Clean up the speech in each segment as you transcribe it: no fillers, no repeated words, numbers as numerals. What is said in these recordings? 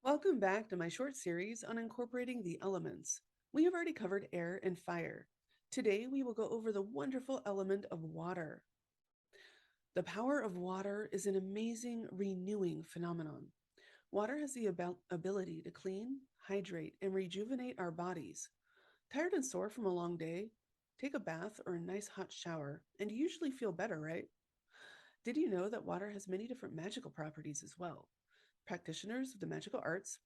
Welcome back to my short series on incorporating the elements. We have already covered air and fire. Today we will go over the wonderful element of water. The power of water is an amazing renewing phenomenon. Water has the ability to clean, hydrate, and rejuvenate our bodies. Tired and sore from a long day? Take a bath or a nice hot shower, and you usually feel better, right? Did you know that water has many different magical properties as well? Practitioners of the magical arts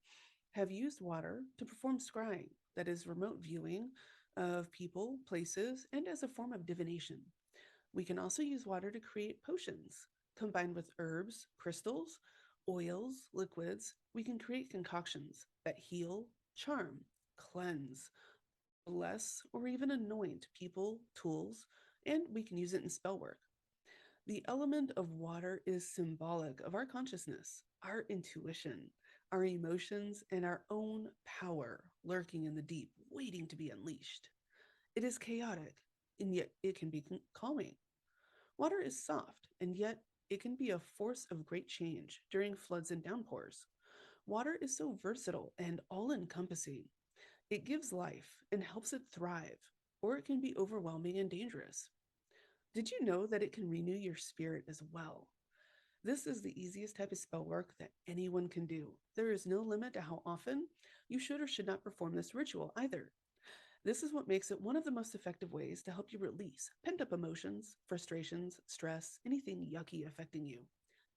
have used water to perform scrying, that is, remote viewing of people, places, and as a form of divination. We can also use water to create potions. Combined with herbs, crystals, oils, liquids, we can create concoctions that heal, charm, cleanse, bless, or even anoint people, tools, and we can use it in spell work. The element of water is symbolic of our consciousness, our intuition, our emotions, and our own power lurking in the deep, waiting to be unleashed. It is chaotic, and yet it can be calming. Water is soft, and yet it can be a force of great change during floods and downpours. Water is so versatile and all encompassing. It gives life and helps it thrive, or it can be overwhelming and dangerous. Did you know that it can renew your spirit as well? This is the easiest type of spell work that anyone can do. There is no limit to how often you should or should not perform this ritual either. This is what makes it one of the most effective ways to help you release pent up emotions, frustrations, stress, anything yucky affecting you,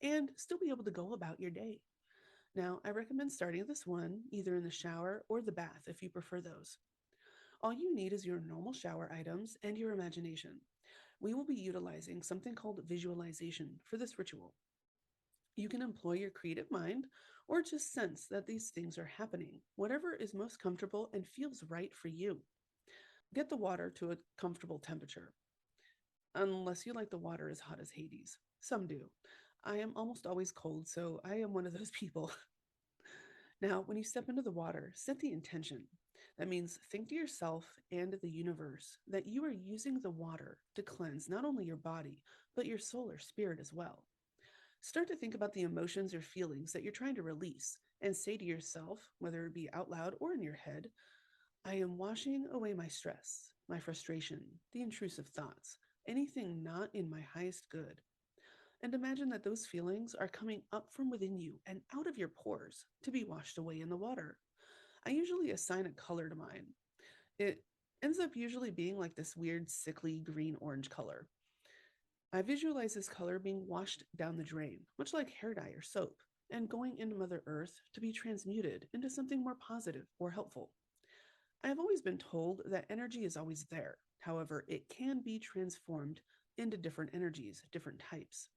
and still be able to go about your day. Now, I recommend starting this one either in the shower or the bath if you prefer those. All you need is your normal shower items and your imagination. We will be utilizing something called visualization for this ritual. You can employ your creative mind or just sense that these things are happening, whatever is most comfortable and feels right for you. Get the water to a comfortable temperature, unless you like the water as hot as Hades. Some do. I am almost always cold, so I am one of those people. Now, when you step into the water, set the intention. That means think to yourself and the universe that you are using the water to cleanse not only your body, but your soul or spirit as well. Start to think about the emotions or feelings that you're trying to release and say to yourself, whether it be out loud or in your head, I am washing away my stress, my frustration, the intrusive thoughts, anything not in my highest good. And imagine that those feelings are coming up from within you and out of your pores to be washed away in the water. I usually assign a color to mine. It ends up usually being like this weird, sickly green orange color. I visualize this color being washed down the drain, much like hair dye or soap, and going into Mother Earth to be transmuted into something more positive or helpful. I have always been told that energy is always there. However, it can be transformed into different energies, different types.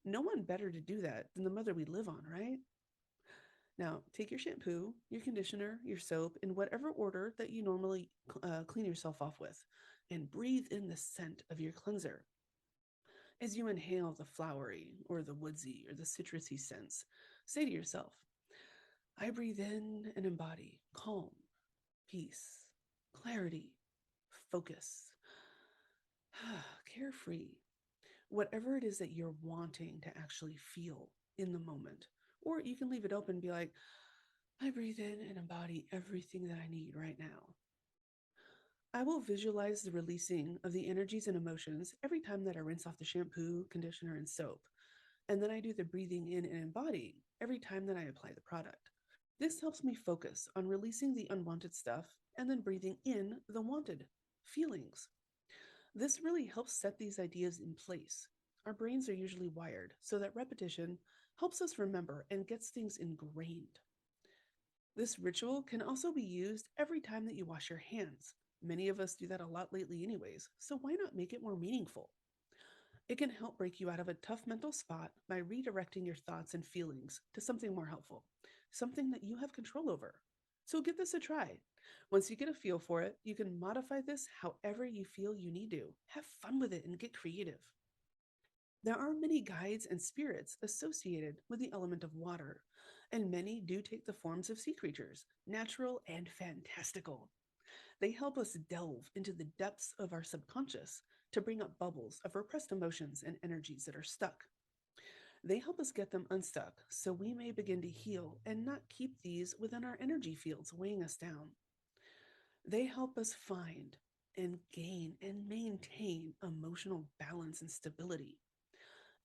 No one better to do that than the mother we live on, right? Now, take your shampoo, your conditioner, your soap, in whatever order that you normally clean yourself off with, and breathe in the scent of your cleanser. As you inhale the flowery or the woodsy or the citrusy scents, say to yourself, I breathe in and embody calm, peace, clarity, focus, carefree, whatever it is that you're wanting to actually feel in the moment. Or you can leave it open and be like, I breathe in and embody everything that I need right now. I will visualize the releasing of the energies and emotions every time that I rinse off the shampoo, conditioner, and soap. And then I do the breathing in and embodying every time that I apply the product. This helps me focus on releasing the unwanted stuff and then breathing in the wanted feelings. This really helps set these ideas in place. Our brains are usually wired so that repetition helps us remember and gets things ingrained. This ritual can also be used every time that you wash your hands. Many of us do that a lot lately, anyways, so why not make it more meaningful? It can help break you out of a tough mental spot by redirecting your thoughts and feelings to something more helpful, something that you have control over. So give this a try. Once you get a feel for it, you can modify this however you feel you need to. Have fun with it and get creative. There are many guides and spirits associated with the element of water, and many do take the forms of sea creatures, natural and fantastical. They help us delve into the depths of our subconscious to bring up bubbles of repressed emotions and energies that are stuck. They help us get them unstuck so we may begin to heal and not keep these within our energy fields weighing us down. They help us find and gain and maintain emotional balance and stability.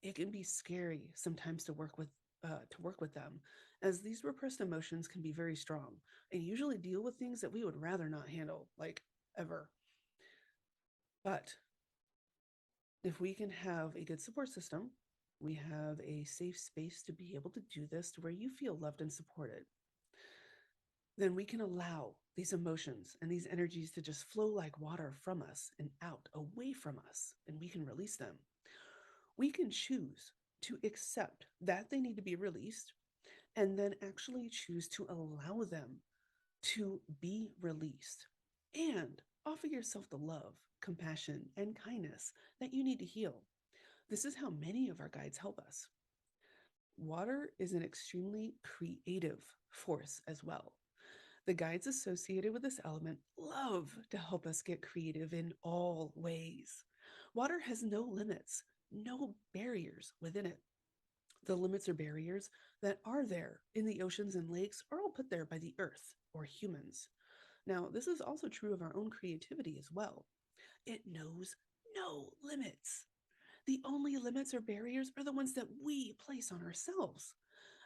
It can be scary sometimes to work with them, as these repressed emotions can be very strong and usually deal with things that we would rather not handle, like ever. But if we can have a good support system, we have a safe space to be able to do this to where you feel loved and supported, then we can allow these emotions and these energies to just flow like water from us and out away from us, and we can release them. We can choose to accept that they need to be released and then actually choose to allow them to be released and offer yourself the love, compassion, and kindness that you need to heal. This is how many of our guides help us. Water is an extremely creative force as well. The guides associated with this element love to help us get creative in all ways. Water has no limits, no barriers within it. The limits or barriers that are there in the oceans and lakes are all put there by the earth or humans. Now, this is also true of our own creativity as well. It knows no limits. The only limits or barriers are the ones that we place on ourselves.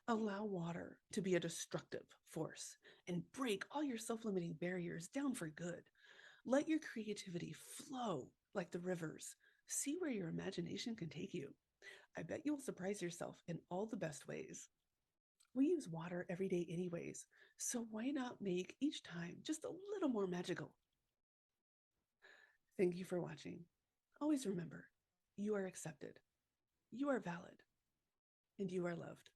Allow water to be a destructive force and break all your self limiting barriers down for good. Let your creativity flow like the rivers. See where your imagination can take you. I bet you will surprise yourself in all the best ways. We use water every day, anyways, so why not make each time just a little more magical? Thank you for watching. Always remember, you are accepted, you are valid, and you are loved.